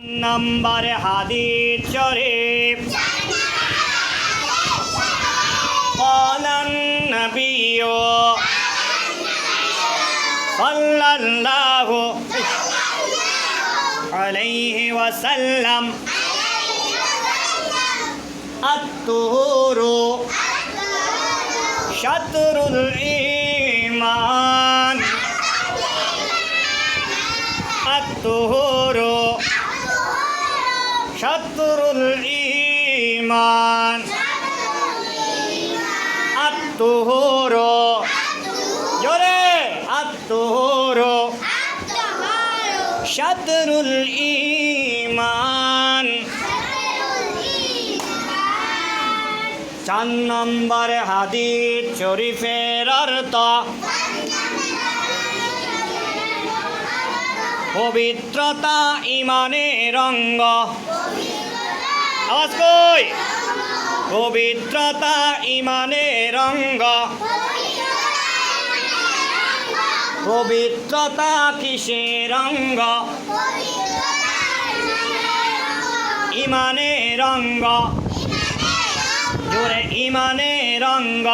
নম্বর হাদিস শরীফ قال النبي صلى الله عليه وسلم الطهور شطر الإيمان الطهور شطر الإيمان الطهور جوري الطهور شطر الإيمان 4 নম্বর হাদিস শরীফের অর্থ পবিত্রতা ইমানের অঙ্গ। আওয়াজ কই? পবিত্রতা ইমানের অঙ্গ। পবিত্রতা কিসের অঙ্গ? ইমানের অঙ্গ। জোরে ইমানের অঙ্গ।